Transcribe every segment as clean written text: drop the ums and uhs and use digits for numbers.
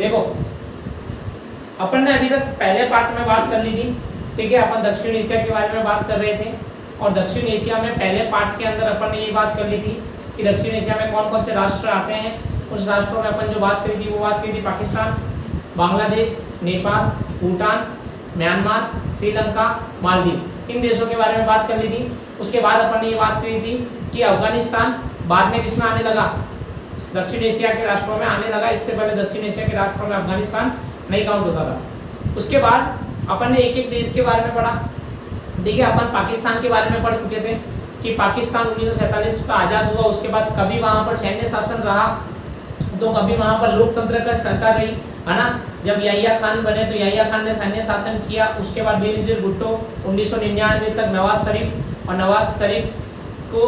देखो अपन ने अभी तक पहले पार्ट में बात कर ली थी, ठीक है, अपन दक्षिण एशिया के बारे में बात कर रहे थे और दक्षिण एशिया में पहले पार्ट के अंदर अपन ने ये बात कर ली थी कि दक्षिण एशिया में कौन कौन से राष्ट्र आते हैं। उस राष्ट्रों में अपन जो बात करी थी वो बात करी थी पाकिस्तान, बांग्लादेश, नेपाल, भूटान, म्यांमार, श्रीलंका, मालदीव, इन देशों के बारे में बात कर ली थी। उसके बाद अपन ने ये बात करी थी कि अफगानिस्तान बाद में किसमें आने लगा, दक्षिण एशिया के राष्ट्रों में आने लगा। इससे पहले दक्षिण एशिया के राष्ट्रों में अफगानिस्तान नहीं काउंट होता था। उसके बाद अपन ने एक एक देश के बारे में पढ़ा, ठीक है। अपन पाकिस्तान के बारे में पढ़ चुके थे कि पाकिस्तान 1947 में आज़ाद हुआ, उसके बाद कभी वहाँ पर सैन्य शासन रहा तो कभी वहाँ पर लोकतंत्र का सरकार रही, है ना। जब याहिया खान बने तो याहिया खान ने सैन्य शासन किया। उसके बाद बेनज़ीर भुट्टो 1999 तक नवाज शरीफ, और नवाज शरीफ को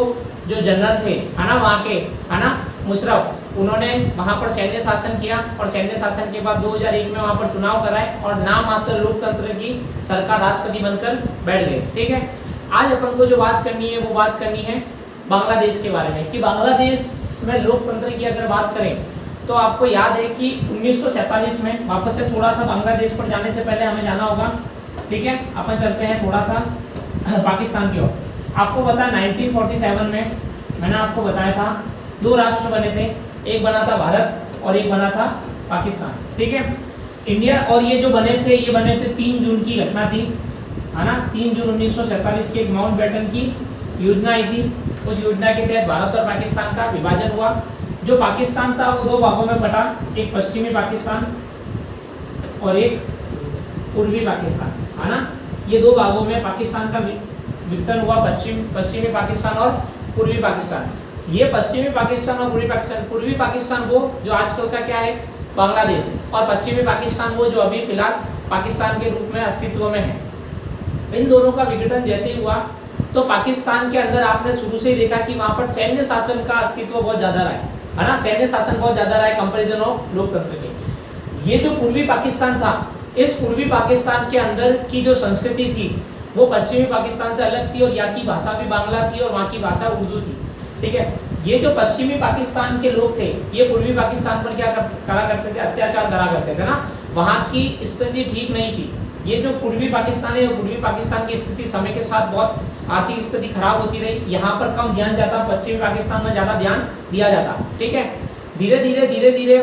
जो जनरल थे, है ना, वहाँ के, है ना, मुशर्रफ, उन्होंने वहाँ पर सैन्य शासन किया और सैन्य शासन के बाद 2001 में वहाँ पर चुनाव कराए और नाम मात्र लोकतंत्र की सरकार राष्ट्रपति बनकर बैठ गए, ठीक है। आज अपन को जो बात करनी है वो बात करनी है बांग्लादेश के बारे में कि बांग्लादेश में लोकतंत्र की अगर बात करें तो आपको याद है कि 1947 में, वापस से थोड़ा सा बांग्लादेश पर जाने से पहले हमें जाना होगा, ठीक है। अपन चलते हैं थोड़ा सा पाकिस्तान की ओर। आपको पता है 1947 में मैंने आपको बताया था 2 राष्ट्र बने थे, एक बना था भारत और एक बना था पाकिस्तान, ठीक है। इंडिया और ये जो बने थे, ये बने थे 3 जून की घटना थी, है ना। 3 जून 1947 की एक माउंटबेटन की योजना आई थी। उस योजना के तहत भारत और पाकिस्तान का विभाजन हुआ। जो पाकिस्तान था वो 2 भागों में बटा, एक पश्चिमी पाकिस्तान और एक पूर्वी पाकिस्तान, है ना। ये 2 भागों में पाकिस्तान का विघटन हुआ, पश्चिमी पाकिस्तान और पूर्वी पाकिस्तान। ये पश्चिमी पाकिस्तान और पूर्वी पाकिस्तान वो जो आजकल का क्या है बांग्लादेश, और पश्चिमी पाकिस्तान वो जो अभी फिलहाल पाकिस्तान के रूप में अस्तित्व में है। इन दोनों का विघटन जैसे ही हुआ तो पाकिस्तान के अंदर आपने शुरू से ही देखा कि वहाँ पर सैन्य शासन का अस्तित्व बहुत ज़्यादा रहा है ना। सैन्य शासन बहुत ज़्यादा रहा है कंपेरिजन ऑफ लोकतंत्र के। ये जो पूर्वी पाकिस्तान था, इस पूर्वी पाकिस्तान के अंदर की जो संस्कृति थी वो पश्चिमी पाकिस्तान से अलग थी और यहाँ की भाषा भी बांग्ला थी और वहाँ की भाषा उर्दू थी, ठीक है। ये जो पश्चिमी पाकिस्तान के लोग थे ये पूर्वी पाकिस्तान पर क्या करा करते थे, अत्याचार करा करते थे ना। वहाँ की स्थिति ठीक नहीं थी। ये जो पूर्वी पाकिस्तान है, पूर्वी पाकिस्तान की स्थिति समय के साथ बहुत आर्थिक स्थिति खराब होती रही। यहाँ पर कम ध्यान जाता, पश्चिमी पाकिस्तान में ज़्यादा ध्यान दिया जाता, ठीक है। धीरे धीरे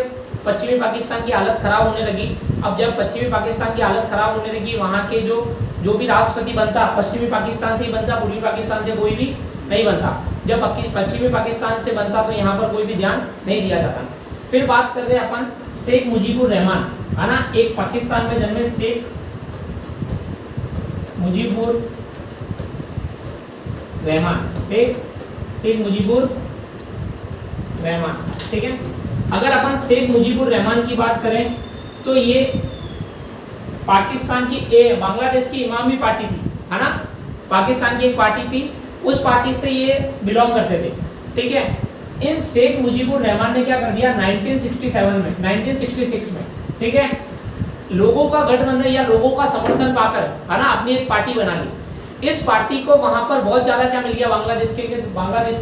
पश्चिमी पाकिस्तान की हालत खराब होने लगी। अब जब पश्चिमी पाकिस्तान की हालत खराब होने लगी, वहाँ के जो भी राष्ट्रपति बनता पश्चिमी पाकिस्तान से ही बनता, पूर्वी पाकिस्तान से कोई भी नहीं बनता। जब पश्चिमी पाकिस्तान से बनता तो यहाँ पर कोई भी ध्यान नहीं दिया जाता। फिर बात कर रहे हैं अपन शेख मुजीबुर रहमान, है ना। एक पाकिस्तान में जन्मे शेख मुजीबुर रहमान, शेख मुजीबुर रहमान, ठीक है। अगर अपन शेख मुजीबुर रहमान की बात करें तो ये पाकिस्तान की बांग्लादेश की इमामी पार्टी थी, है ना। पाकिस्तान की एक पार्टी थी, उस पार्टी से ये बिलोंग करते थे, ठीक है। इन शेख मुजीबुर रहमान ने क्या कर दिया 1966 में, ठीक है, लोगों का गठबंधन या लोगों का समर्थन पाकर, है ना, अपनी एक पार्टी बना ली। इस पार्टी को वहां पर बहुत ज्यादा क्या मिल गया, बांग्लादेश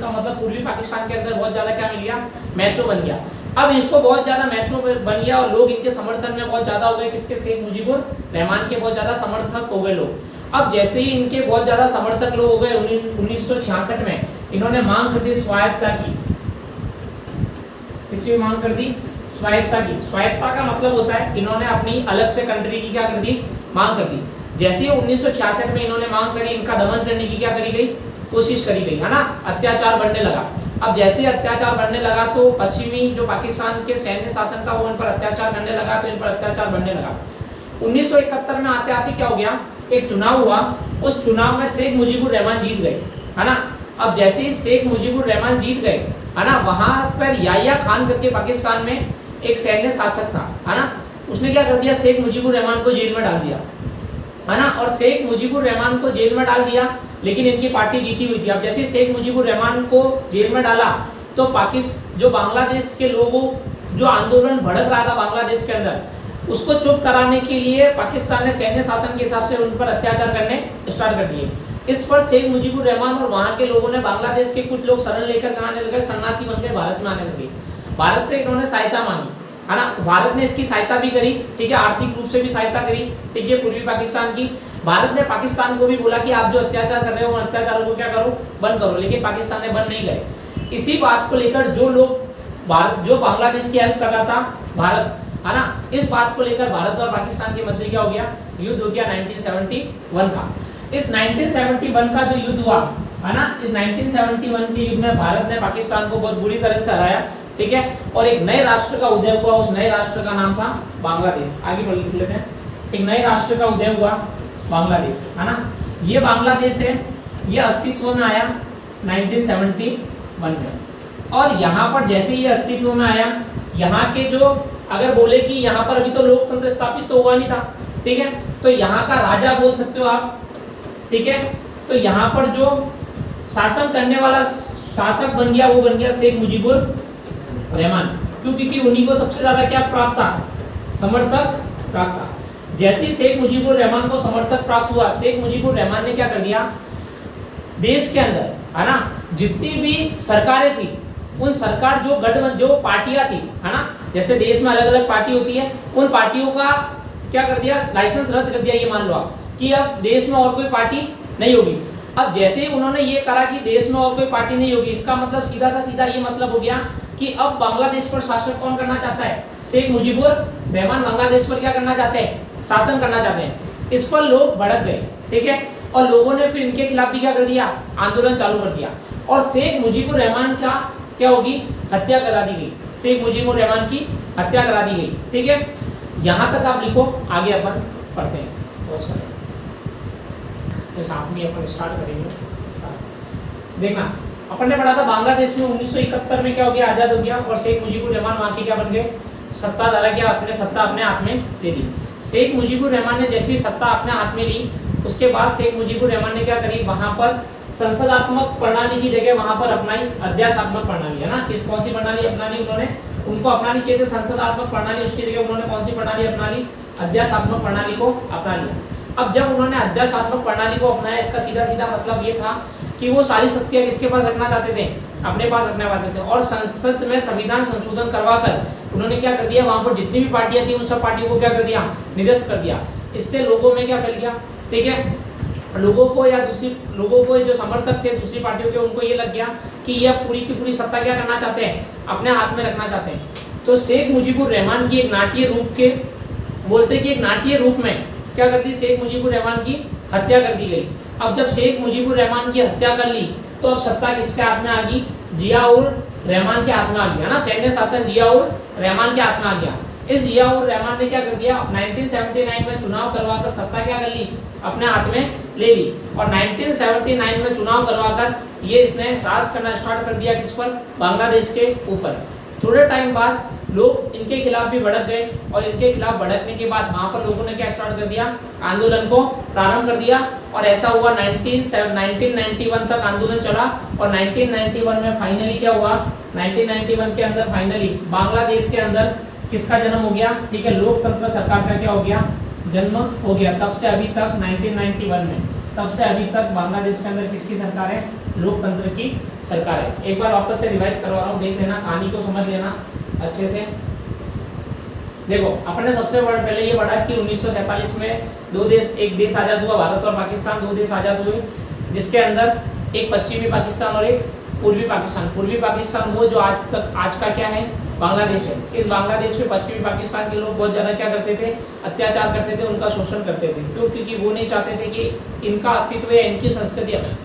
का मतलब पूर्वी पाकिस्तान के अंदर बहुत ज्यादा क्या मिल गया, महत्व बन गया। अब इसको बहुत ज्यादा महत्व बन गया और लोग इनके समर्थन में बहुत ज्यादा हो गए। किसके, शेख मुजीबुर रहमान के बहुत ज्यादा समर्थक हो गए लोग। अब जैसे ही इनके बहुत ज्यादा समर्थक लोग हो गए, 1966 में इन्होंने मांग कर दी स्वायत्तता की। किसकी मांग कर दी, स्वायत्तता की। स्वायत्तता का मतलब होता है इन्होंने अपनी अलग से कंट्री की क्या कर दी, मांग कर दी। जैसे ही 1966 में इन्होंने मांग करी, इनका दमन करने की क्या करी गई, कोशिश करी गई, है ना। अत्याचार बढ़ने लगा। अब जैसे अत्याचार बढ़ने लगा तो पश्चिमी जो पाकिस्तान के सैन्य शासन था वो इन पर अत्याचार करने लगा, तो इन पर अत्याचार बढ़ने लगा। 1971 में आते आते क्या हो गया, एक चुनाव हुआ। उस चुनाव में शेख मुजीबुर रहमान जीत गए, है ना। अब जैसे ही शेख मुजीबुर रहमान जीत गए, है ना, वहां पर याहिया खान करके पाकिस्तान में एक सैन्य शासक था, है ना। उसने क्या कर दिया, शेख मुजीबुर रहमान को जेल में डाल दिया, है ना। और शेख मुजीबुर रहमान को जेल में डाल दिया, लेकिन इनकी पार्टी जीती हुई थी। अब जैसे शेख मुजीबुर रहमान को जेल में डाला तो जो बांग्लादेश के लोगों जो आंदोलन भड़क रहा था बांग्लादेश के अंदर, उसको चुप कराने के लिए पाकिस्तान ने सैन्य शासन के हिसाब से उन पर अत्याचार करने स्टार्ट कर दिए। इस पर शेख मुजीबुर रहमान और वहाँ के लोगों ने, बांग्लादेश के कुछ लोग शरण लेकर कहाँ आने लगे, शरणार्थी बनकर भारत में आने लगे। भारत से इन्होंने सहायता मांगी, है ना। तो भारत ने इसकी सहायता भी करी, ठीक है, आर्थिक रूप से भी सहायता करी, ठीक है, पूर्वी पाकिस्तान की। भारत ने पाकिस्तान को भी बोला कि आप जो अत्याचार कर रहे हो उन अत्याचारों को क्या करो, बंद करो, लेकिन पाकिस्तान ने बंद नहीं करे। इसी बात को लेकर जो बांग्लादेश की हेल्प कर रहा था भारत, है ना, इस बात को लेकर भारत और पाकिस्तान के मध्य क्या हो गया, युद्ध हो गया 1971 का। इस 1971 का जो युद्ध हुआ, है ना, इस 1971 के युद्ध में भारत ने पाकिस्तान को बहुत बुरी तरह से हराया, ठीक है, और एक नए राष्ट्र का उदय हुआ। उस नए राष्ट्र का नाम था बांग्लादेश। आगे बढ़ लिख लेते हैं। एक नए राष्ट्र का उदय हुआ बांग्लादेश, है ना। ये बांग्लादेश है, ये अस्तित्व में आया 1971 में। और यहाँ पर जैसे ये अस्तित्व में आया, यहाँ के जो अगर बोले कि यहाँ पर अभी तो लोकतंत्र स्थापित तो हुआ नहीं था, ठीक है, तो यहाँ का राजा बोल सकते हो आप, ठीक है। तो यहाँ पर जो शासन करने वाला शासक बन गया, वो बन गया शेख मुजीबुर रहमान। क्योंकि उन्हीं को सबसे ज्यादा क्या प्राप्त था, समर्थक प्राप्त था। जैसे ही शेख मुजीबुर रहमान को समर्थक प्राप्त हुआ, शेख मुजीबुर रहमान ने क्या कर दिया, देश के अंदर, है ना, जितनी भी सरकारें थी, उन सरकार जो पार्टियां थी, है ना, जैसे देश में अलग अलग पार्टी होती है, उन पार्टियों का क्या कर दिया, लाइसेंस रद्द कर दिया। ये मान लो आप कि अब देश में और कोई पार्टी नहीं होगी। अब जैसे ही उन्होंने ये करा कि देश में और कोई पार्टी नहीं होगी, इसका मतलब सीधा ये मतलब हो गया कि अब बांग्लादेश पर शासन कौन करना चाहता है, शेख मुजीबुर रहमान बांग्लादेश पर क्या करना चाहते हैं, शासन करना चाहते हैं। इस पर लोग भड़क गए, ठीक है, और लोगों ने फिर इनके खिलाफ भी क्या कर दिया, आंदोलन चालू कर दिया, और शेख मुजीबुर रहमान का क्या होगी, हत्या करा दी गई। शेख मुजीबुर रहमान की हत्या करा दी गई, ठीक है। यहाँ तक आप लिखो, आगे अपन पढ़ते हैं। बहुत सारे तो साथ में अपन स्टार्ट करेंगे। देखना, अपन ने पढ़ा था बांग्लादेश में 1971 में क्या हो गया, आज़ाद हो गया, और शेख मुजीबुर रहमान वहाँ के क्या बन गए, सत्ताधारा, क्या सत्ता अपने हाथ में ले ली। शेख मुजीबुर रहमान ने जैसी सत्ता अपने हाथ में ली, उसके बाद शेख मुजीबुर रहमान ने क्या करी, वहाँ पर संसदात्मक प्रणाली की जगह वहाँ पर अपनाई अध्यात्मक प्रणाली, है ना। कौन सी प्रणाली अपना ली उन्होंने, उनको अपनानी चाहिए थी संसदात्मक प्रणाली, उसकी जगह उन्होंने कौन सी प्रणाली अपना ली, अध्यात्मक प्रणाली को अपना लिया। अब जब उन्होंने अध्यात्मक प्रणाली को अपनाया, इसका सीधा मतलब ये था कि वो सारी शक्तियां किसके पास रखना चाहते थे, अपने पास रखना चाहते थे। और संसद में संविधान संशोधन करवाकर उन्होंने क्या कर दिया, वहां पर जितनी भी पार्टियां थी उन सब पार्टियों को क्या कर दिया, निरस्त कर दिया। इससे लोगों में क्या फैल गया, ठीक है, लोगों को या लोगों को जो समर्थक थे दूसरी पार्टियों के, उनको ये लग गया कि यह पूरी की पूरी सत्ता क्या करना चाहते हैं, अपने हाथ में रखना चाहते हैं। तो शेख मुजीबुर रहमान की एक नाट्य रूप के बोलते कि एक नाट्य रूप में क्या कर दी, शेख मुजीबुर रहमान की हत्या कर दी गई। अब जब शेख मुजीबुर रहमान की हत्या कर ली, तो अब सत्ता किसके हाथ में आ गई, जियाउर रहमान के हाथ में आ गया ना, सैन्य शासन जियाउर रहमान के हाथ में आ गया। इस जियाउर रहमान ने क्या कर दिया, 1979 में चुनाव करवाकर सत्ता क्या कर ली, अपने हाथ में ले ली। और 1979 में चुनाव करवाकर ये इसने राज करना स्टार्ट कर दिया, किस पर, बांग्लादेश के ऊपर। थोड़े टाइम बाद लोग इनके खिलाफ भी भड़क गए, और इनके खिलाफ भड़कने के बाद वहाँ पर लोगों ने क्या स्टार्ट कर दिया, आंदोलन को प्रारंभ कर दिया। और ऐसा हुआ 1991 तक आंदोलन चला, और 1991 में फाइनली क्या हुआ, 1991 के अंदर फाइनली बांग्लादेश के अंदर किसका जन्म हो गया, ठीक है, लोकतंत्र सरकार का क्या हो गया, जन्म हो गया। तब से अभी तक 1991 में, तब से अभी तक बांग्लादेश के अंदर किसकी सरकार है, लोकतंत्र की सरकार है। एक बार वापस से रिवाइज करवा रहा हूँ, देख लेना, कहानी को समझ लेना अच्छे से। देखो, अपने सबसे पहले ये पढ़ा कि 1947 में दो देश, एक देश आज़ाद हुआ, भारत और पाकिस्तान, दो देश आज़ाद हुए, जिसके अंदर एक पश्चिमी पाकिस्तान और एक पूर्वी पाकिस्तान। पूर्वी पाकिस्तान वो जो आज का क्या है, बांग्लादेश है। इस बांग्लादेश में पश्चिमी पाकिस्तान के लोग बहुत ज़्यादा क्या करते थे, अत्याचार करते थे, उनका शोषण करते थे। क्यों, क्योंकि वो नहीं चाहते थे कि इनका अस्तित्व या इनकी संस्कृति हमें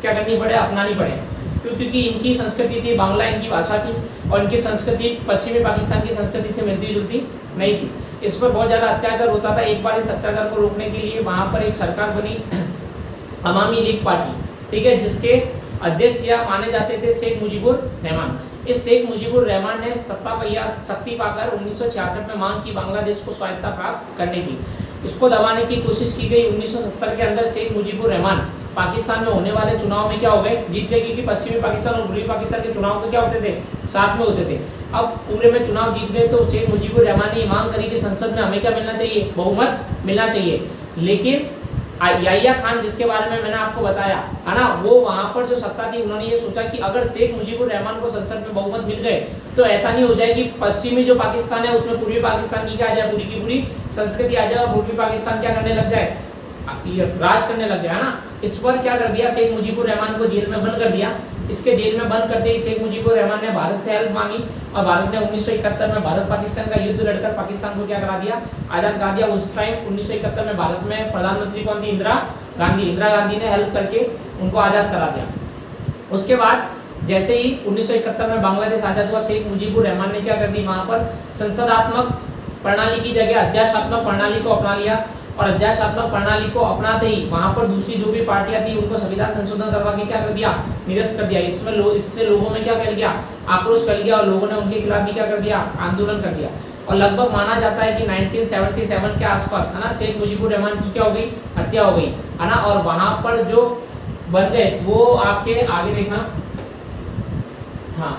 क्या करनी पड़े, अपनानी पड़े। क्योंकि इनकी संस्कृति थी बांग्ला, इनकी भाषा थी, और इनकी संस्कृति पश्चिमी पाकिस्तान की संस्कृति से मिलती जुलती नहीं थी। इस पर बहुत ज़्यादा अत्याचार होता था। एक बार इस अत्याचार को रोकने के लिए वहाँ पर एक सरकार बनी, अवामी लीग पार्टी, ठीक है, जिसके अध्यक्ष या माने जाते थे शेख मुजीबुर रहमान। इस शेख मुजीबुर रहमान ने सत्ता पर या शक्ति पाकर 1966 में मांग की बांग्लादेश को स्वायत्तता प्राप्त करने की। इसको दबाने की कोशिश की गई। 1970 के अंदर शेख मुजीबुर रहमान पाकिस्तान में होने वाले चुनाव में क्या हो गए, जीत गए, क्योंकि पश्चिमी पाकिस्तान और पूर्वी पाकिस्तान के चुनाव तो क्या होते थे, साथ में होते थे। अब पूरे में चुनाव जीत गए, तो शेख मुजीबुर रहमान ने ये मांग करी कि संसद में हमें क्या मिलना चाहिए, बहुमत मिलना चाहिए। लेकिन याहिया खान जिसके बारे में मैंने आपको बताया है ना, वो वहां पर जो सत्ता थी उन्होंने ये सोचा कि अगर शेख मुजीबुर रहमान को संसद में बहुमत मिल गए तो ऐसा नहीं हो जाए कि पश्चिमी जो पाकिस्तान है उसमें पूर्वी पाकिस्तान की क्या आ जाए, पूरी की पूरी संस्कृति आ जाए और पूर्वी पाकिस्तान क्या करने लग जाए, राज करने लग जाए, है ना। इस पर क्या कर दिया, शेख मुजीबुर रहमान को जेल में बंद कर दिया। इसके जेल में बंद करते ही शेख मुजीबुर रहमान ने भारत से हेल्प मांगी और भारत ने 1971 में भारत पाकिस्तान का युद्ध लड़कर पाकिस्तान को क्या करा दिया, आज़ाद करा दिया। उस टाइम 1971 में भारत में प्रधानमंत्री कौन थी, इंदिरा गांधी ने हेल्प करके उनको आज़ाद करा दिया। उसके बाद जैसे ही 1971 में बांग्लादेश आज़ाद हुआ, शेख मुजीबुर रहमान ने क्या कर दी, वहाँ पर संसदात्मक प्रणाली की जगह अध्याशात्मक प्रणाली को अपना लिया और अध्याशात्मक प्रणाली को अपनाते ही वहां पर दूसरी जो भी पार्टियां थी उनको संविधान संशोधन करवा के क्या कर दिया, निरस्त कर दिया। इससे लोगों में क्या फैल गया, आक्रोश फैल गया और लोगों ने उनके खिलाफ भी क्या कर दिया, आंदोलन कर दिया। और लगभग माना जाता है कि 1977 के आसपास, है ना, शेख मुजीबुर रहमान की क्या हो गई, हत्या हो गई, है ना। और वहां पर जो बन गए वो आपके आगे देखना, हाँ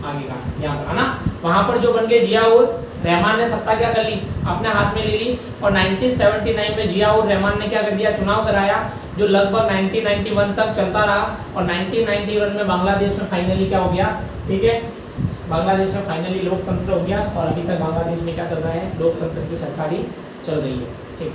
आगे का यहाँ पर, है ना, वहां पर जो बन गए जियाउर रहमान ने सत्ता क्या कर ली, अपने हाथ में ले ली। और 1979 में जियाउर रहमान ने क्या कर दिया, चुनाव कराया जो लगभग 1991 तक चलता रहा और 1991 में बांग्लादेश में फाइनली क्या हो गया, ठीक है, बांग्लादेश में फाइनली लोकतंत्र हो गया और अभी तक बांग्लादेश में क्या चल रहा है, लोकतंत्र की सरकार ही चल रही है, ठीक।